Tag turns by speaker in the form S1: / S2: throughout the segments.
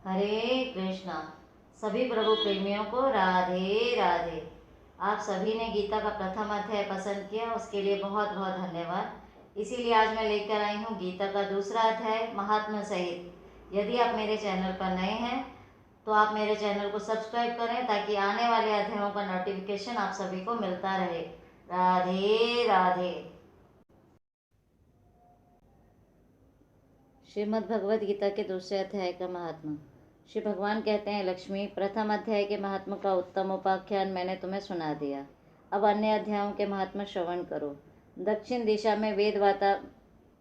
S1: हरे कृष्णा। सभी प्रभु प्रेमियों को राधे राधे। आप सभी ने गीता का प्रथम अध्याय पसंद किया, उसके लिए बहुत बहुत धन्यवाद। इसीलिए आज मैं लेकर आई हूँ गीता का दूसरा अध्याय महात्मा सहित। यदि आप मेरे चैनल पर नए हैं तो आप मेरे चैनल को सब्सक्राइब करें ताकि आने वाले अध्यायों का नोटिफिकेशन आप सभी को मिलता रहे। राधे राधे। श्रीमद् भगवद गीता के दूसरे अध्याय का महात्मा। श्री भगवान कहते हैं, लक्ष्मी, प्रथम अध्याय के महात्मा का उत्तम उपाख्यान मैंने तुम्हें सुना दिया। अब अन्य अध्यायों के महात्मा श्रवण करो। दक्षिण दिशा में वेदवाता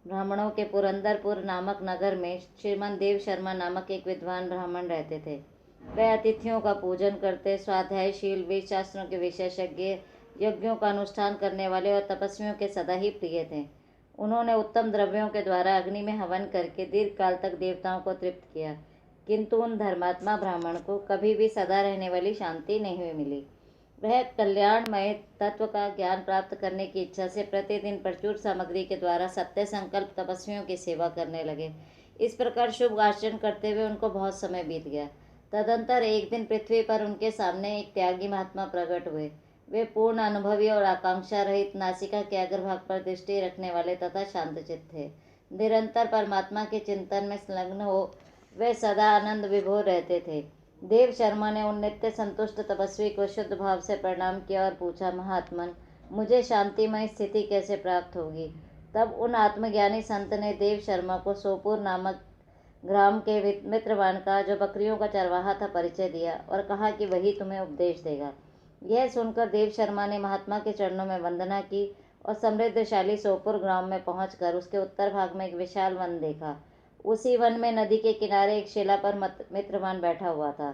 S1: ब्राह्मणों के पुरंदरपुर नामक नगर में श्रीमन देव शर्मा नामक एक विद्वान ब्राह्मण रहते थे। वे अतिथियों का पूजन करते, स्वाध्यायशील, वेद शास्त्रों के विशेषज्ञ, यज्ञों का अनुष्ठान करने वाले और तपस्वियों के सदा ही प्रिय थे। उन्होंने उत्तम द्रव्यों के द्वारा अग्नि में हवन करके दीर्घ काल तक देवताओं को तृप्त किया, किंतु उन धर्मात्मा ब्राह्मण को कभी भी सदा रहने वाली शांति नहीं मिली। वह कल्याणमय तत्व का ज्ञान प्राप्त करने की इच्छा से प्रतिदिन प्रचुर सामग्री के द्वारा सत्य संकल्प तपस्वियों की सेवा करने लगे। इस प्रकार शुभ आचरण करते हुए उनको बहुत समय बीत गया। तदंतर एक दिन पृथ्वी पर उनके सामने एक त्यागी महात्मा प्रकट हुए। वे पूर्ण अनुभवी और आकांक्षा रहित, नासिका के अग्रभाग पर दृष्टि रखने वाले तथा शांतचित्त थे। निरंतर परमात्मा के चिंतन में संलग्न हो वे सदा आनंद विभोर रहते थे। देव शर्मा ने उन नित्य संतुष्ट तपस्वी को शुद्ध भाव से प्रणाम किया और पूछा, महात्मन, मुझे शांतिमय स्थिति कैसे प्राप्त होगी? तब उन आत्मज्ञानी संत ने देव शर्मा को सोपुर नामक ग्राम के मित्रवान का, जो बकरियों का चरवाहा था, परिचय दिया और कहा कि वही तुम्हें उपदेश देगा। यह सुनकर देव शर्मा ने महात्मा के चरणों में वंदना की और समृद्धशाली सोपुर ग्राम में पहुंचकर उसके उत्तर भाग में एक विशाल वन देखा। उसी वन में नदी के किनारे एक शिला पर मित्रवान बैठा हुआ था।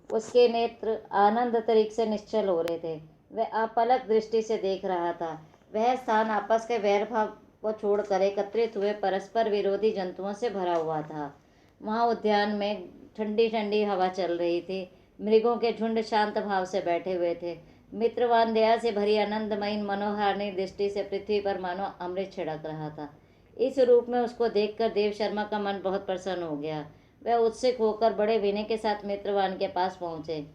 S1: उसके नेत्र आनंद तरीक से निश्चल हो रहे थे। वह अपलक दृष्टि से देख रहा था। वह स्थान आपस के वैर भाव को छोड़कर एकत्रित हुए परस्पर विरोधी जंतुओं से भरा हुआ था। वहाँ उद्यान में ठंडी ठंडी हवा चल रही थी। मृगों के झुंड शांत भाव से बैठे हुए थे। मित्रवान दया से भरी आनंदमयी मनोहारिणी दृष्टि से पृथ्वी पर मानो अमृत छिड़क रहा था। इस रूप में उसको देखकर देव शर्मा का मन बहुत प्रसन्न हो गया। वह उत्सुक होकर बड़े विनय के साथ मित्रवान के पास पहुंचे।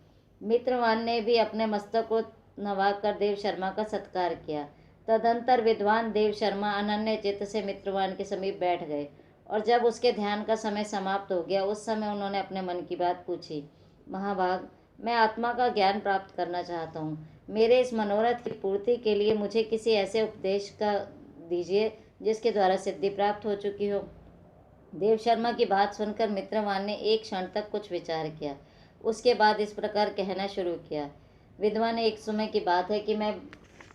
S1: मित्रवान ने भी अपने मस्तक को नवाकर देव शर्मा का सत्कार किया। तदंतर विद्वान देव शर्मा अनन्य चित्त से मित्रवान के समीप बैठ गए और जब उसके ध्यान का समय समाप्त हो गया, उस समय उन्होंने अपने मन की बात पूछी। महाभाग, मैं आत्मा का ज्ञान प्राप्त करना चाहता हूँ। मेरे इस मनोरथ की पूर्ति के लिए मुझे किसी ऐसे उपदेश का दीजिए जिसके द्वारा सिद्धि प्राप्त हो चुकी हो। देव शर्मा की बात सुनकर मित्रवान ने एक क्षण तक कुछ विचार किया। उसके बाद इस प्रकार कहना शुरू किया। विद्वान, एक समय की बात है कि मैं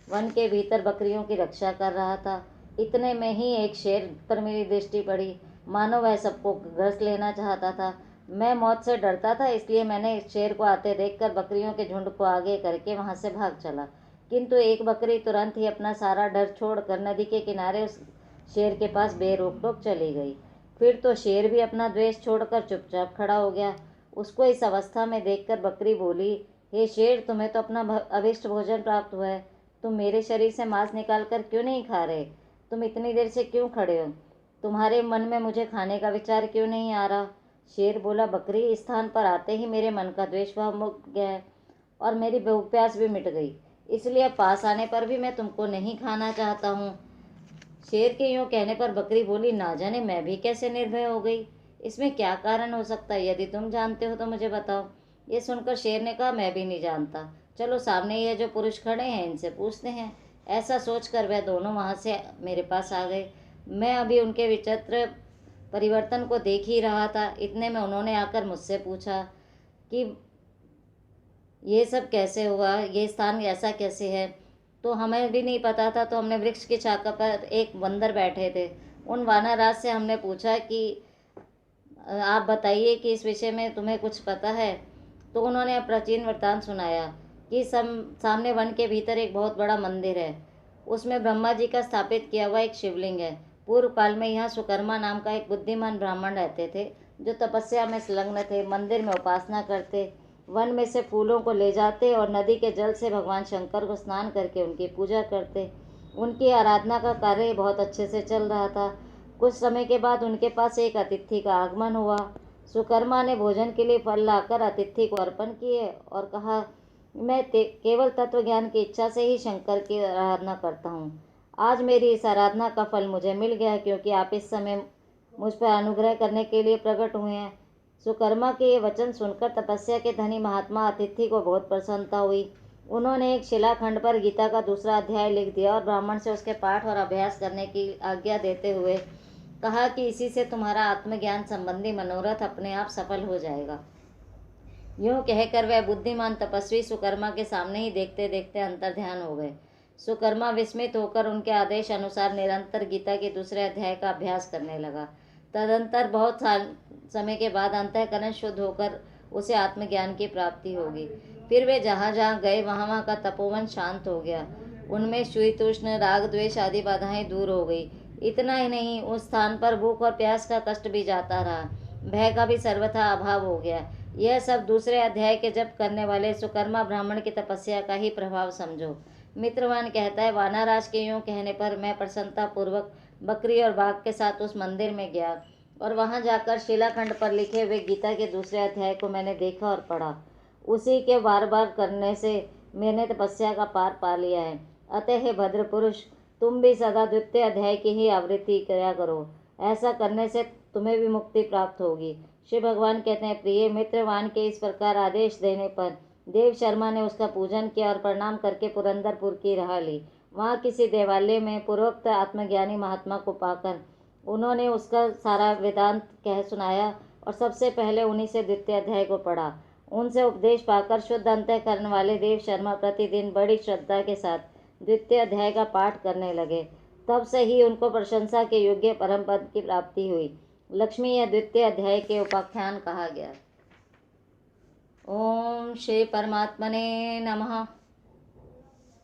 S1: वन के भीतर बकरियों की रक्षा कर रहा था। इतने में ही एक शेर पर मेरी दृष्टि पड़ी, मानो वह सबको ग्रस लेना चाहता था। मैं मौत से डरता था, इसलिए मैंने इस शेर को आते देखकर बकरियों के झुंड को आगे करके वहां से भाग चला। किंतु एक बकरी तुरंत ही अपना सारा डर छोड़कर नदी के किनारे उस शेर के पास बेरोक टोक चली गई। फिर तो शेर भी अपना द्वेष छोड़कर चुपचाप खड़ा हो गया। उसको इस अवस्था में देखकर बकरी बोली, हे शेर, तुम्हें तो अपना अभिष्ट भोजन प्राप्त हुआ है। तुम मेरे शरीर से मांस निकाल कर क्यों नहीं खा रहे? तुम इतनी देर से क्यों खड़े हो? तुम्हारे मन में मुझे खाने का विचार क्यों नहीं आ रहा? शेर बोला, बकरी, इस स्थान पर आते ही मेरे मन का द्वेष भाव मुक गया है और मेरी भूख प्यास भी मिट गई। इसलिए अब पास आने पर भी मैं तुमको नहीं खाना चाहता हूँ। शेर के यूं कहने पर बकरी बोली, ना जाने मैं भी कैसे निर्भय हो गई। इसमें क्या कारण हो सकता है? यदि तुम जानते हो तो मुझे बताओ। ये सुनकर शेर ने कहा, मैं भी नहीं जानता। चलो, सामने ये जो पुरुष खड़े हैं इनसे पूछते हैं। ऐसा सोचकर वह दोनों वहां से मेरे पास आ गए। मैं अभी उनके विचित्र परिवर्तन को देख ही रहा था। इतने में उन्होंने आकर मुझसे पूछा कि ये सब कैसे हुआ, ये स्थान ऐसा कैसे है? तो हमें भी नहीं पता था। तो हमने वृक्ष की शाखा पर एक बंदर बैठे थे, उन वानरराज से हमने पूछा कि आप बताइए कि इस विषय में तुम्हें कुछ पता है? तो उन्होंने प्राचीन वृत्तांत सुनाया कि सामने वन के भीतर एक बहुत बड़ा मंदिर है। उसमें ब्रह्मा जी का स्थापित किया हुआ एक शिवलिंग है। पूर्व काल में यहाँ सुकर्मा नाम का एक बुद्धिमान ब्राह्मण रहते थे, जो तपस्या में संलग्न थे, मंदिर में उपासना करते, वन में से फूलों को ले जाते और नदी के जल से भगवान शंकर को स्नान करके उनकी पूजा करते। उनकी आराधना का कार्य बहुत अच्छे से चल रहा था। कुछ समय के बाद उनके पास एक अतिथि का आगमन हुआ। सुकर्मा ने भोजन के लिए फल लाकर अतिथि को अर्पण किए और कहा, मैं केवल तत्व ज्ञान की इच्छा से ही शंकर की आराधना करता हूँ। आज मेरी इस आराधना का फल मुझे मिल गया, क्योंकि आप इस समय मुझ पर अनुग्रह करने के लिए प्रकट हुए हैं। सुकर्मा के ये वचन सुनकर तपस्या के धनी महात्मा अतिथि को बहुत प्रसन्नता हुई। उन्होंने एक शिलाखंड पर गीता का दूसरा अध्याय लिख दिया और ब्राह्मण से उसके पाठ और अभ्यास करने की आज्ञा देते हुए कहा कि इसी से तुम्हारा आत्मज्ञान संबंधी मनोरथ अपने आप सफल हो जाएगा। यूं कहकर वह बुद्धिमान तपस्वी सुकर्मा के सामने ही देखते देखते अंतर्ध्यान हो गए। सुकर्मा विस्मित होकर उनके आदेश अनुसार निरंतर गीता के दूसरे अध्याय का अभ्यास करने लगा। तदंतर बहुत समय के बाद अंतःकरण शुद्ध होकर उसे आत्मज्ञान की प्राप्ति होगी। फिर वे जहाँ जहाँ गए वहाँ का तपोवन शांत हो गया। उनमें शीतोष्ण राग द्वेष आदि बाधाएं दूर हो गई। इतना ही नहीं, उस स्थान पर भूख और प्यास का कष्ट भी जाता रहा। भय का भी सर्वथा अभाव हो गया। यह सब दूसरे अध्याय के जप करने वाले सुकर्मा ब्राह्मण की तपस्या का ही प्रभाव समझो। मित्रवान कहता है, वानाराज के यूं कहने पर मैं प्रसन्नता पूर्वक बकरी और बाघ के साथ उस मंदिर में गया और वहां जाकर शिलाखंड पर लिखे हुए गीता के दूसरे अध्याय को मैंने देखा और पढ़ा। उसी के बार बार करने से मैंने तपस्या का पार पा लिया है। अतः हे भद्र पुरुष, तुम भी सदा द्वितीय अध्याय की ही आवृत्ति किया करो। ऐसा करने से तुम्हें भी मुक्ति प्राप्त होगी। श्री भगवान कहते हैं, प्रिय मित्रवान के इस प्रकार आदेश देने पर देव शर्मा ने उसका पूजन किया और प्रणाम करके पुरंदरपुर की राह ली। वहाँ किसी देवालय में पूर्वोक्त आत्मज्ञानी महात्मा को पाकर उन्होंने उसका सारा वेदांत कह सुनाया और सबसे पहले उन्हीं से द्वितीय अध्याय को पढ़ा। उनसे उपदेश पाकर शुद्ध अंतःकरण वाले देव शर्मा प्रतिदिन बड़ी श्रद्धा के साथ द्वितीय अध्याय का पाठ करने लगे। तब से ही उनको प्रशंसा के योग्य परम पद की प्राप्ति हुई। लक्ष्मी या द्वितीय अध्याय के उपाख्यान कहा गया। ओम श्री परमात्मने नमः।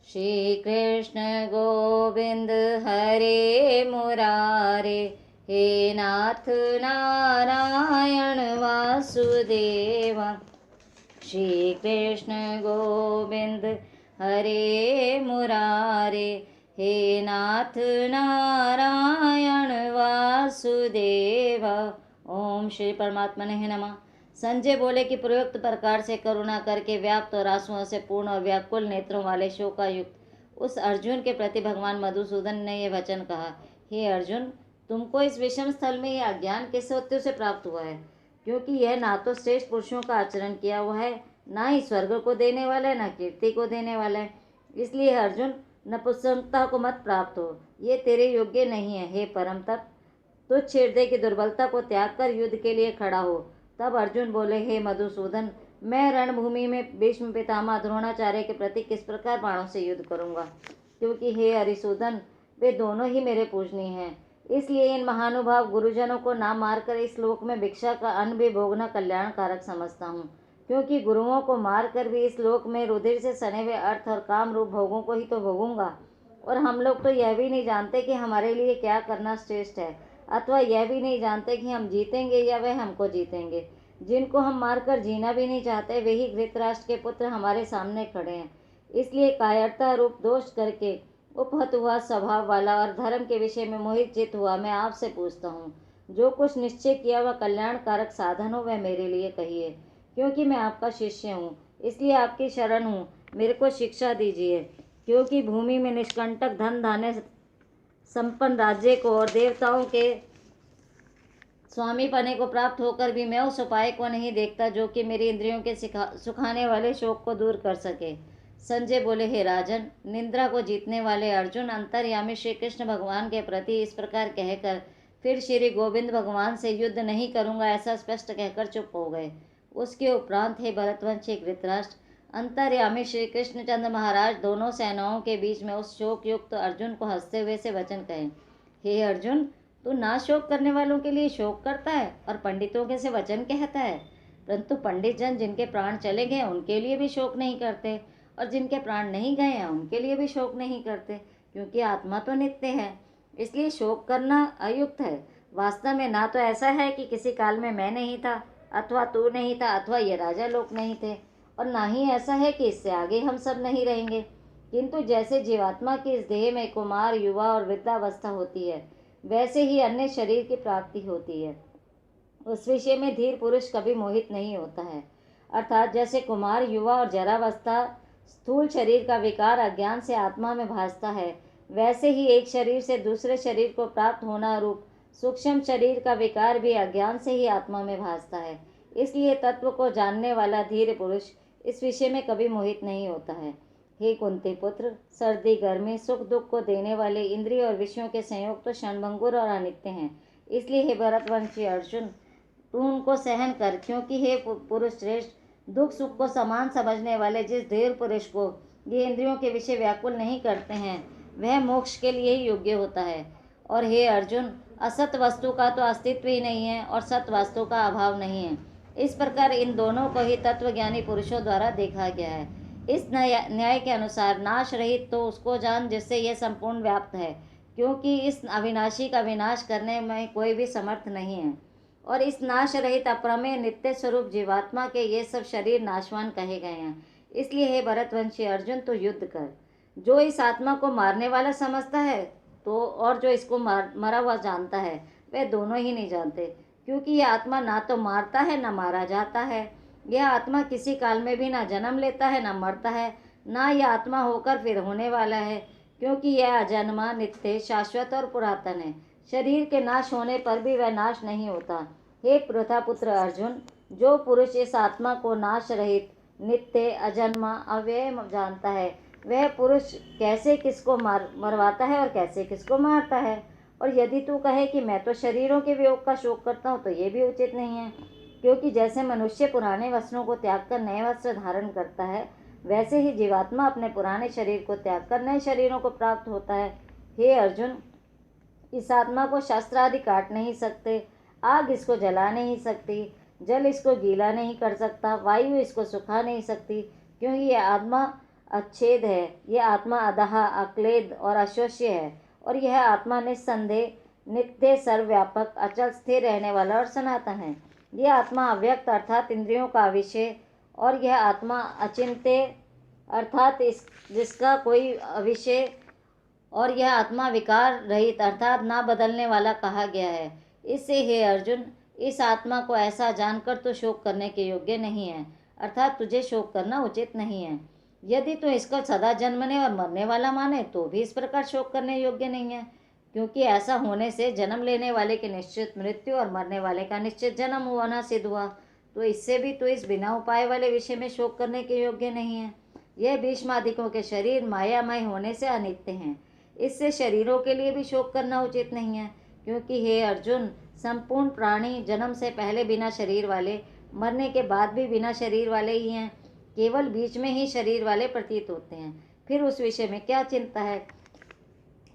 S1: श्री कृष्ण गोविंद हरे मुरारे, हे नाथ नारायण वासुदेव। श्री कृष्ण गोविंद हरे मुरारे, हे नाथ नारायण वासुदेव। ओम श्री परमात्मने नमः। संजय बोले कि प्रयुक्त प्रकार से करुणा करके व्याप्त और आंसुओं से पूर्ण और व्याकुल नेत्रों वाले शोकायुक्त उस अर्जुन के प्रति भगवान मधुसूदन ने यह वचन कहा, हे अर्जुन, तुमको इस विषम स्थल में यह अज्ञान किस सत्य से प्राप्त हुआ है? क्योंकि यह ना तो श्रेष्ठ पुरुषों का आचरण किया हुआ है, ना ही स्वर्ग को देने वाला है, ना कीर्ति को देने वाला है। इसलिए अर्जुन, नपुंसकता को मत प्राप्त हो, ये तेरे योग्य नहीं है। हे परम तप, तुच्छ हृदय की दुर्बलता को त्याग कर युद्ध के लिए खड़ा हो। तब अर्जुन बोले, हे मधुसूदन, मैं रणभूमि में भीष्म पितामह द्रोणाचार्य के प्रति किस प्रकार बाणों से युद्ध करूंगा? क्योंकि हे हरिसूदन, वे दोनों ही मेरे पूजनीय हैं। इसलिए इन महानुभाव गुरुजनों को ना मारकर इस लोक में भिक्षा का अन्न भी भोगना कल्याणकारक समझता हूँ। क्योंकि गुरुओं को मारकर भी इस लोक में रुधिर से सने हुए अर्थ और काम रूप भोगों को ही तो भोगूंगा। और हम लोग तो यह भी नहीं जानते कि हमारे लिए क्या करना श्रेष्ठ है, अथवा यह भी नहीं जानते कि हम जीतेंगे या वह हमको जीतेंगे। जिनको हम मारकर जीना भी नहीं चाहते, वही धृतराष्ट्र के पुत्र हमारे सामने खड़े हैं। इसलिए कायरता रूप दोष करके उपहत हुआ स्वभाव वाला और धर्म के विषय में मोहित चित हुआ मैं आपसे पूछता हूँ, जो कुछ निश्चय किया वह कल्याणकारक साधन हो वह मेरे लिए कहिए। क्योंकि मैं आपका शिष्य हूँ, इसलिए आपकी शरण हूँ, मेरे को शिक्षा दीजिए। क्योंकि भूमि में निष्कंटक धन धान्य संपन्न राज्य को और देवताओं के स्वामी पने को प्राप्त होकर भी मैं उस उपाय को नहीं देखता जो कि मेरी इंद्रियों के सुखाने वाले शोक को दूर कर सके। संजय बोले, हे राजन, निंद्रा को जीतने वाले अर्जुन अंतर्यामी श्री कृष्ण भगवान के प्रति इस प्रकार कहकर फिर श्री गोविंद भगवान से युद्ध नहीं करूंगा ऐसा स्पष्ट कहकर चुप हो गए। उसके उपरांत हे भरतवंशी धृतराष्ट्र, अंतर्यामी श्री कृष्णचंद्र महाराज दोनों सेनाओं के बीच में उस शोक युक्त अर्जुन को हंसते हुए से वचन कहे, हे अर्जुन, तू ना शोक करने वालों के लिए शोक करता है और पंडितों के से वचन कहता है, परंतु पंडित जन जिनके प्राण चले गए उनके लिए भी शोक नहीं करते और जिनके प्राण नहीं गए हैं उनके लिए भी शोक नहीं करते, क्योंकि आत्मा तो नित्य है। इसलिए शोक करना अयुक्त है। वास्तव में ना तो ऐसा है कि किसी काल में मैं नहीं था, अथवा तू नहीं था, अथवा ये राजा लोग नहीं थे, और ना ही ऐसा है कि इससे आगे हम सब नहीं रहेंगे। किंतु जैसे जीवात्मा की इस देह में कुमार, युवा और वृद्धावस्था होती है, वैसे ही अन्य शरीर की प्राप्ति होती है। उस विषय में धीर पुरुष कभी मोहित नहीं होता है। अर्थात जैसे कुमार, युवा और जरावस्था स्थूल शरीर का विकार अज्ञान से आत्मा में भासता है, वैसे ही एक शरीर से दूसरे शरीर को प्राप्त होना रूप सूक्ष्म शरीर का विकार भी अज्ञान से ही आत्मा में भासता है। इसलिए तत्व को जानने वाला धीर पुरुष इस विषय में कभी मोहित नहीं होता है। हे कुंती पुत्र, सर्दी गर्मी सुख दुख को देने वाले इंद्रिय और विषयों के संयोग तो क्षणभंगुर और अनित्य हैं। इसलिए हे भरतवंशी अर्जुन, तू उनको सहन कर, क्योंकि हे पुरुष श्रेष्ठ, दुख सुख को समान समझने वाले जिस धीर पुरुष को ये इंद्रियों के विषय व्याकुल नहीं करते हैं, वह मोक्ष के लिए ही योग्य होता है। और हे अर्जुन, असत वस्तु का तो अस्तित्व ही नहीं है और सत वस्तु का अभाव नहीं है। इस प्रकार इन दोनों को ही तत्वज्ञानी पुरुषों द्वारा देखा गया है। इस न्याय के अनुसार नाश रहित तो उसको जान जिससे यह संपूर्ण व्याप्त है, क्योंकि इस अविनाशी का विनाश करने में कोई भी समर्थ नहीं है। और इस नाश रहित अप्रमेय नित्य स्वरूप जीवात्मा के ये सब शरीर नाशवान कहे गए हैं। इसलिए हे भरतवंशी अर्जुन, तो युद्ध कर। जो इस आत्मा को मारने वाला समझता है तो और जो इसको मरा हुआ जानता है, वे दोनों ही नहीं जानते, क्योंकि यह आत्मा ना तो मारता है ना मारा जाता है। यह आत्मा किसी काल में भी ना जन्म लेता है ना मरता है, ना यह आत्मा होकर फिर होने वाला है, क्योंकि यह अजन्मा नित्य शाश्वत और पुरातन है। शरीर के नाश होने पर भी वह नाश नहीं होता। हे प्रथापुत्र अर्जुन, जो पुरुष इस आत्मा को नाश रहित नित्य अजन्मा अव्यय जानता है, वह पुरुष कैसे किसको मरवाता है और कैसे किसको मारता है। और यदि तू कहे कि मैं तो शरीरों के वियोग का शोक करता हूँ, तो ये भी उचित नहीं है, क्योंकि जैसे मनुष्य पुराने वस्त्रों को त्याग कर नए वस्त्र धारण करता है, वैसे ही जीवात्मा अपने पुराने शरीर को त्याग कर नए शरीरों को प्राप्त होता है। हे अर्जुन, इस आत्मा को शस्त्र आदि काट नहीं सकते, आग इसको जला नहीं सकती, जल इसको गीला नहीं कर सकता, वायु इसको सुखा नहीं सकती, क्योंकि यह आत्मा अच्छेद है। यह आत्मा अदहा अक्लेद और अश्वस्य है, और यह आत्मा निस्संदेह नित्य सर्वव्यापक अचल स्थिर रहने वाला और सनातन है। यह आत्मा अव्यक्त अर्थात इंद्रियों का विषय, और यह आत्मा अचिंत्य अर्थात जिसका कोई विषय, और यह आत्मा विकार रहित अर्थात ना बदलने वाला कहा गया है। इससे हे अर्जुन, इस आत्मा को ऐसा जानकर तो शोक करने के योग्य नहीं है, अर्थात तुझे शोक करना उचित नहीं है। यदि तू इसको सदा जन्मने और मरने वाला माने तो भी इस प्रकार शोक करने योग्य नहीं है, क्योंकि ऐसा होने से जन्म लेने वाले की निश्चित मृत्यु और मरने वाले का निश्चित जन्म होना सिद्ध हुआ। तो इससे भी तो इस बिना उपाय वाले विषय में शोक करने के योग्य नहीं है। यह भीष्मादिकों के शरीर मायामय होने से अनित्य हैं, इससे शरीरों के लिए भी शोक करना उचित नहीं है, क्योंकि हे अर्जुन, संपूर्ण प्राणी जन्म से पहले बिना शरीर वाले, मरने के बाद भी बिना शरीर वाले ही हैं, केवल बीच में ही शरीर वाले प्रतीत होते हैं। फिर उस विषय में क्या चिंता है।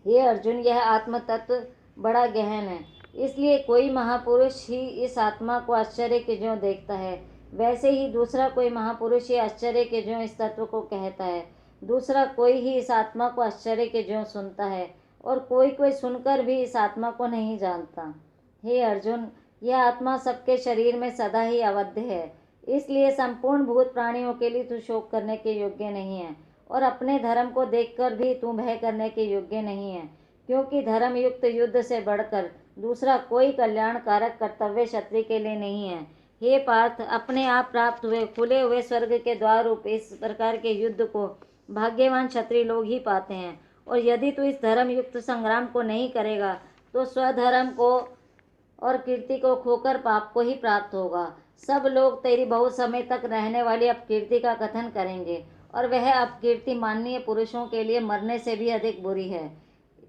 S1: हे अर्जुन, यह आत्म तत्व बड़ा गहन है, इसलिए कोई महापुरुष ही इस आत्मा को आश्चर्य के ज्यों देखता है, वैसे ही दूसरा कोई महापुरुष ही आश्चर्य के ज्यों इस तत्व को कहता है। दूसरा कोई ही इस आत्मा को आश्चर्य के ज्यों सुनता है, और कोई कोई सुनकर भी इस आत्मा को नहीं जानता। हे अर्जुन, यह आत्मा सबके शरीर में सदा ही अवध्य है, इसलिए संपूर्ण भूत प्राणियों के लिए तू शोक करने के योग्य नहीं है, और अपने धर्म को देखकर भी तू भय करने के योग्य नहीं है, क्योंकि धर्म युक्त युद्ध से बढ़कर दूसरा कोई कल्याणकारक कर्तव्य क्षत्रिय के लिए नहीं है। हे पार्थ, अपने आप प्राप्त हुए खुले हुए स्वर्ग के द्वार रूप इस प्रकार के युद्ध को भाग्यवान क्षत्रिय लोग ही पाते हैं। और यदि तू इस धर्म युक्त संग्राम को नहीं करेगा तो स्वधर्म को और कीर्ति को खोकर पाप को ही प्राप्त होगा। सब लोग तेरी बहुत समय तक रहने वाली अपकीर्ति का कथन करेंगे, और वह अपकीर्ति माननीय पुरुषों के लिए मरने से भी अधिक बुरी है,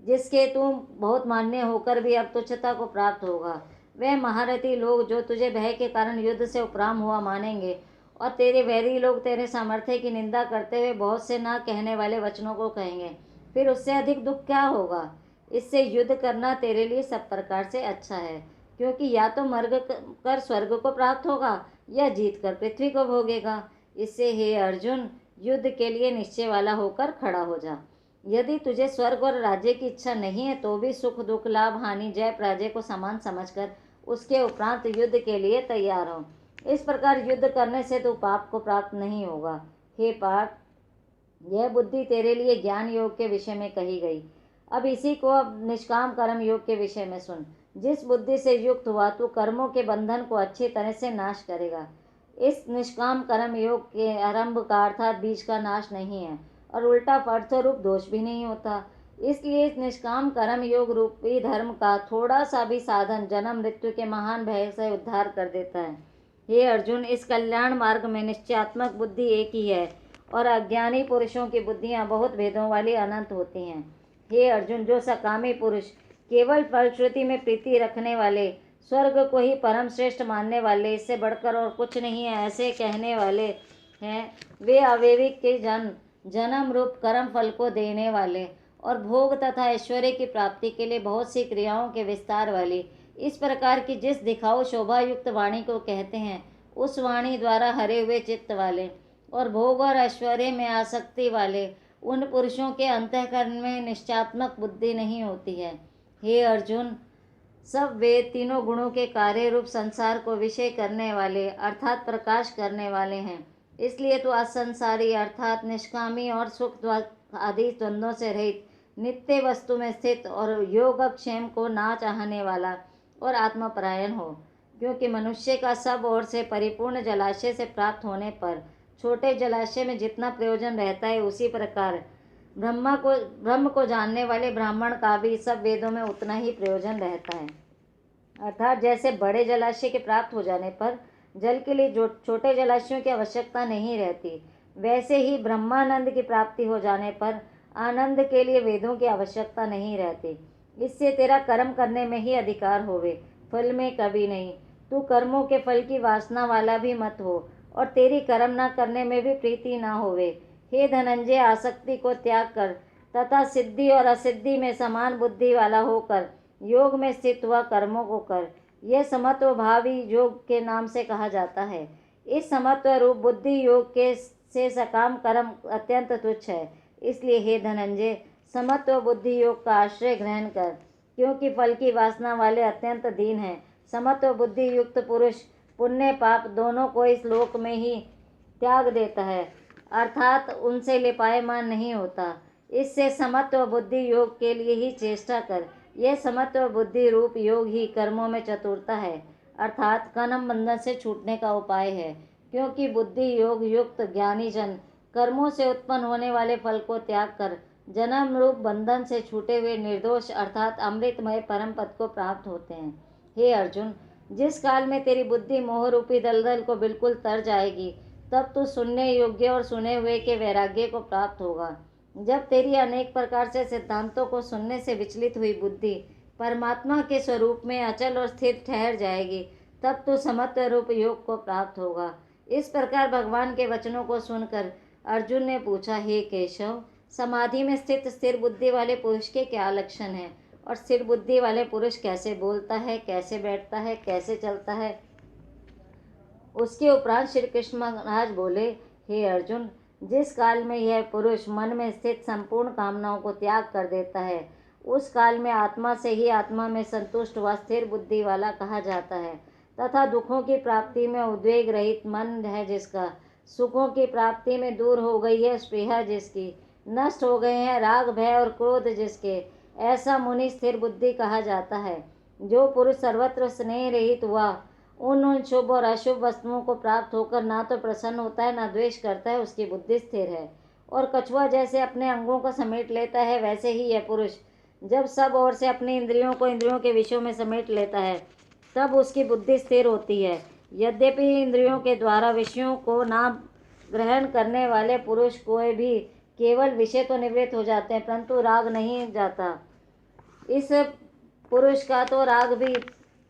S1: जिसके तू बहुत मान्य होकर भी अब तुच्छता को प्राप्त होगा। वह महारथी लोग जो तुझे भय के कारण युद्ध से उपराम हुआ मानेंगे, और तेरे वैरी लोग तेरे सामर्थ्य की निंदा करते हुए बहुत से ना कहने वाले वचनों को कहेंगे। फिर उससे अधिक दुख क्या होगा। इससे युद्ध करना तेरे लिए सब प्रकार से अच्छा है, क्योंकि या तो मर कर स्वर्ग को प्राप्त होगा या जीत कर पृथ्वी को भोगेगा। इससे हे अर्जुन, युद्ध के लिए निश्चय वाला होकर खड़ा हो जा। यदि तुझे स्वर्ग और राज्य की इच्छा नहीं है तो भी सुख दुख लाभ हानि जय पराजय को समान समझकर उसके उपरांत युद्ध के लिए तैयार हो। इस प्रकार युद्ध करने से तो पाप को प्राप्त नहीं होगा। हे पार्थ, यह बुद्धि तेरे लिए ज्ञान योग के विषय में कही गई। अब इसी को अब निष्काम कर्म योग के विषय में सुन। जिस बुद्धि से युक्त हुआ तू कर्मों के बंधन को अच्छी तरह से नाश करेगा। इस निष्काम कर्म योग के आरंभ का अर्थात बीज का नाश नहीं है और उल्टा फलस्वरूप दोष भी नहीं होता। इसलिए इस निष्काम कर्म योग रूपी धर्म का थोड़ा सा भी साधन जन्म मृत्यु के महान भय से उद्धार कर देता है। हे अर्जुन, इस कल्याण मार्ग में निश्चयात्मक बुद्धि एक ही है और अज्ञानी पुरुषों की बुद्धियां बहुत भेदों वाली अनंत होती हैं। हे अर्जुन, जो सकामी पुरुष केवल फलश्रुति में प्रीति रखने वाले, स्वर्ग को ही परम श्रेष्ठ मानने वाले, इससे बढ़कर और कुछ नहीं है ऐसे कहने वाले हैं, वे अवैविक के जन्म रूप कर्म फल को देने वाले और भोग तथा ऐश्वर्य की प्राप्ति के लिए बहुत सी क्रियाओं के विस्तार वाली, इस प्रकार की जिस दिखाओ शोभा युक्त वाणी को कहते हैं, उस वाणी द्वारा हरे हुए चित्त वाले और भोग और ऐश्वर्य में आसक्ति वाले उन पुरुषों के अंतःकरण में निश्चयात्मक बुद्धि नहीं होती है। हे अर्जुन, सब वे तीनों गुणों के कार्य रूप संसार को विषय करने वाले अर्थात प्रकाश करने वाले हैं। इसलिए तो असंसारी अर्थात निष्कामी और सुख आदि द्वंद्वों से रहित, नित्य वस्तु में स्थित और योगक्षेम को ना चाहने वाला और आत्मपरायण हो। क्योंकि मनुष्य का सब ओर से परिपूर्ण जलाशय से प्राप्त होने पर छोटे जलाशय में जितना प्रयोजन रहता है, उसी प्रकार ब्रह्म को जानने वाले ब्राह्मण का भी सब वेदों में उतना ही प्रयोजन रहता है। अर्थात जैसे बड़े जलाशय के प्राप्त हो जाने पर जल के लिए जो छोटे जलाशयों की आवश्यकता नहीं रहती, वैसे ही ब्रह्मानंद की प्राप्ति हो जाने पर आनंद के लिए वेदों की आवश्यकता नहीं रहती। इससे तेरा कर्म करने में ही अधिकार होवे, फल में कभी नहीं। तू कर्मों के फल की वासना वाला भी मत हो और तेरी कर्म न करने में भी प्रीति न होवे। हे धनंजय, आसक्ति को त्याग कर तथा सिद्धि और असिद्धि में समान बुद्धि वाला होकर योग में स्थित हुआ कर्मों को कर। यह समत्व भावी योग के नाम से कहा जाता है। इस समत्व रूप बुद्धि योग के से सकाम कर्म अत्यंत तुच्छ है। इसलिए हे धनंजय, समत्व बुद्धि योग का आश्रय ग्रहण कर, क्योंकि फल की वासना वाले अत्यंत दीन हैं। समत्व बुद्धि युक्त पुरुष पुण्य पाप दोनों को इस लोक में ही त्याग देता है, अर्थात उनसे लिपायमान नहीं होता। इससे समत्व बुद्धि योग के लिए ही चेष्टा कर। यह समत्व बुद्धि रूप योग ही कर्मों में चतुरता है, अर्थात कर्म बंधन से छूटने का उपाय है। क्योंकि बुद्धि योग युक्त ज्ञानी जन कर्मों से उत्पन्न होने वाले फल को त्याग कर जन्म रूप बंधन से छूटे हुए निर्दोष अर्थात अमृतमय परम पद को प्राप्त होते हैं। हे अर्जुन, जिस काल में तेरी बुद्धि मोह रूपी दलदल को बिल्कुल तर जाएगी, तब तू सुनने योग्य और सुने हुए के वैराग्य को प्राप्त होगा। जब तेरी अनेक प्रकार से सिद्धांतों को सुनने से विचलित हुई बुद्धि परमात्मा के स्वरूप में अचल और स्थिर ठहर जाएगी, तब तू समत्व रूप योग को प्राप्त होगा। इस प्रकार भगवान के वचनों को सुनकर अर्जुन ने पूछा, हे केशव, समाधि में स्थित स्थिर बुद्धि वाले पुरुष के क्या लक्षण हैं और स्थिर बुद्धि वाले पुरुष कैसे बोलता है, कैसे बैठता है, कैसे चलता है। उसके उपरांत श्री कृष्ण महाराज बोले, हे अर्जुन, जिस काल में यह पुरुष मन में स्थित संपूर्ण कामनाओं को त्याग कर देता है, उस काल में आत्मा से ही आत्मा में संतुष्ट व स्थिर बुद्धि वाला कहा जाता है। तथा दुखों की प्राप्ति में उद्वेग रहित मन है जिसका, सुखों की प्राप्ति में दूर हो गई है स्पृहा जिसकी, नष्ट हो गए हैं राग भय और क्रोध जिसके, ऐसा मुनि स्थिर बुद्धि कहा जाता है। जो पुरुष सर्वत्र स्नेह रहित हुआ उन शुभ और अशुभ वस्तुओं को प्राप्त होकर ना तो प्रसन्न होता है ना द्वेष करता है, उसकी बुद्धि स्थिर है। और कछुआ जैसे अपने अंगों को समेट लेता है, वैसे ही यह पुरुष जब सब ओर से अपनी इंद्रियों को इंद्रियों के विषयों में समेट लेता है, तब उसकी बुद्धि स्थिर होती है। यद्यपि इंद्रियों के द्वारा विषयों को ना ग्रहण करने वाले पुरुष कोई भी केवल विषय तो निवृत्त हो जाते हैं, परंतु राग नहीं जाता। इस पुरुष का तो राग भी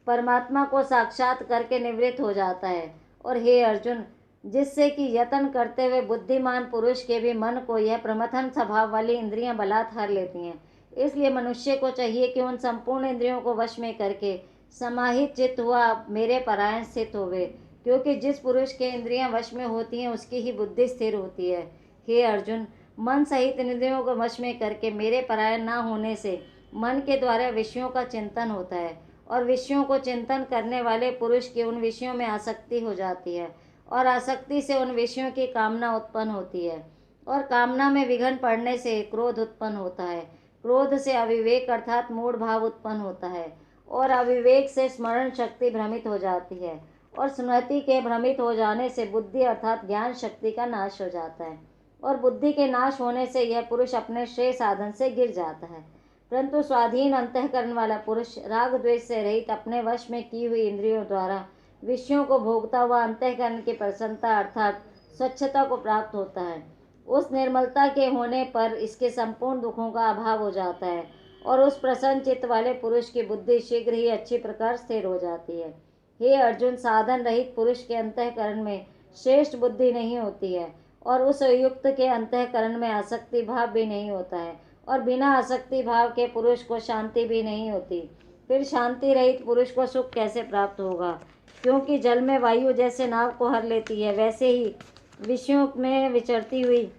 S1: परमात्मा को साक्षात करके निवृत्त हो जाता है। और हे अर्जुन, जिससे कि यत्न करते हुए बुद्धिमान पुरुष के भी मन को यह प्रमथन स्वभाव वाली इंद्रियां बलात् हर लेती हैं। इसलिए मनुष्य को चाहिए कि उन संपूर्ण इंद्रियों को वश में करके समाहित चित्त हुआ मेरे परायण स्थित होवे, क्योंकि जिस पुरुष के इंद्रियां वश में होती हैं उसकी ही बुद्धि स्थिर होती है। हे अर्जुन, मन सहित इंद्रियों को वश में करके मेरे परायण न होने से मन के द्वारा विषयों का चिंतन होता है और विषयों को चिंतन करने वाले पुरुष की उन विषयों में आसक्ति हो जाती है और आसक्ति से उन विषयों की कामना उत्पन्न होती है और कामना में विघ्न पड़ने से क्रोध उत्पन्न होता है। क्रोध से अविवेक अर्थात मूढ़ भाव उत्पन्न होता है और अविवेक से स्मरण शक्ति भ्रमित हो जाती है, और स्मृति के भ्रमित हो जाने से बुद्धि अर्थात ज्ञान शक्ति का नाश हो जाता है, और बुद्धि के नाश होने से यह पुरुष अपने श्रेय साधन से गिर जाता है। परंतु स्वाधीन अंतःकरण वाला पुरुष राग द्वेष से रहित अपने वश में की हुई इंद्रियों द्वारा विषयों को भोगता हुआ अंतःकरण की प्रसन्नता अर्थात स्वच्छता को प्राप्त होता है। उस निर्मलता के होने पर इसके संपूर्ण दुखों का अभाव हो जाता है, और उस प्रसन्न चित्त वाले पुरुष की बुद्धि शीघ्र ही अच्छी प्रकार स्थिर हो जाती है। हे अर्जुन, साधन रहित पुरुष के अंतःकरण में श्रेष्ठ बुद्धि नहीं होती है, और उस युक्त के अंतःकरण में आसक्ति भाव भी नहीं होता है, और बिना आसक्ति भाव के पुरुष को शांति भी नहीं होती। फिर शांति रहित पुरुष को सुख कैसे प्राप्त होगा? क्योंकि जल में वायु जैसे नाव को हर लेती है, वैसे ही विषयों में विचरती हुई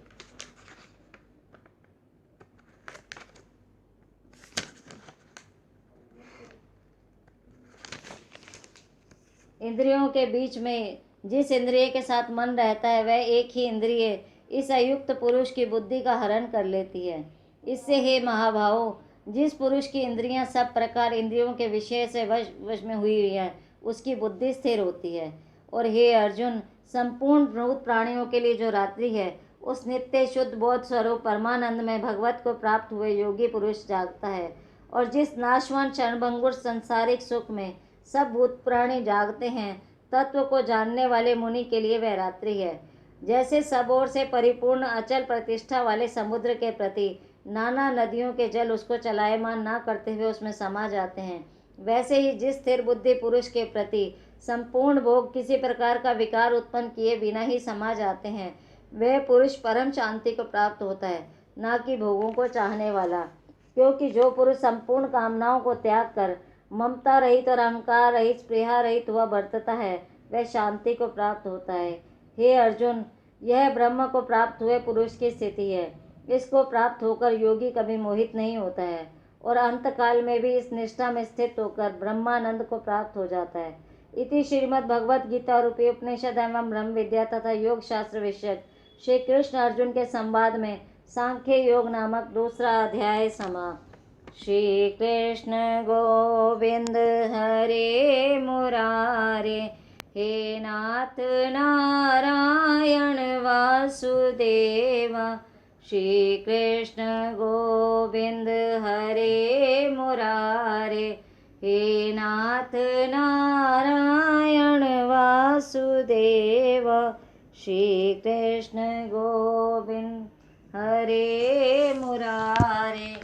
S1: इंद्रियों के बीच में जिस इंद्रिय के साथ मन रहता है, वह एक ही इंद्रिय इस अयुक्त पुरुष की बुद्धि का हरण कर लेती है। इससे हे महाभावों, जिस पुरुष की इंद्रियां सब प्रकार इंद्रियों के विषय से वश में हुई है, उसकी बुद्धि स्थिर होती है। और हे अर्जुन, संपूर्ण भूत प्राणियों के लिए जो रात्रि है, उस नित्य शुद्ध बोध स्वरूप परमानंद में भगवत को प्राप्त हुए योगी पुरुष जागता है। और जिस नाशवान क्षणभंगुर संसारिक सुख में सब भूत प्राणी जागते हैं, तत्व को जानने वाले मुनि के लिए वह रात्रि है। जैसे सब ओर से परिपूर्ण अचल प्रतिष्ठा वाले समुद्र के प्रति नाना नदियों के जल उसको चलायमान ना करते हुए उसमें समा जाते हैं, वैसे ही जिस स्थिर बुद्धि पुरुष के प्रति संपूर्ण भोग किसी प्रकार का विकार उत्पन्न किए बिना ही समा जाते हैं, वह पुरुष परम शांति को प्राप्त होता है, ना कि भोगों को चाहने वाला। क्योंकि जो पुरुष संपूर्ण कामनाओं को त्याग कर ममता रहित और अहंकार रहित स्पृहा रहित हुआ बरतता है, वह शांति को प्राप्त होता है। हे अर्जुन, यह ब्रह्म को प्राप्त हुए पुरुष की स्थिति है। इसको प्राप्त होकर योगी कभी मोहित नहीं होता है, और अंतकाल में भी इस निष्ठा में स्थित होकर ब्रह्मानंद को प्राप्त हो जाता है। इति श्रीमद् भगवद गीता रूपी उपनिषद एवं ब्रह्म विद्या तथा योग शास्त्र विषयक श्री कृष्ण अर्जुन के संवाद में सांख्य योग नामक दूसरा अध्याय समाप्त। श्री कृष्ण गोविंद हरे मुरारे, हे नाथ नारायण वासुदेव। श्री कृष्ण गोविंद हरे मुरारे, हे नाथ नारायण वासुदेव। श्री कृष्ण गोविंद हरे मुरारे,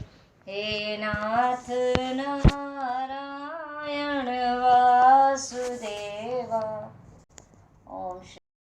S1: हे नाथ नारायण वासुदेव। ओम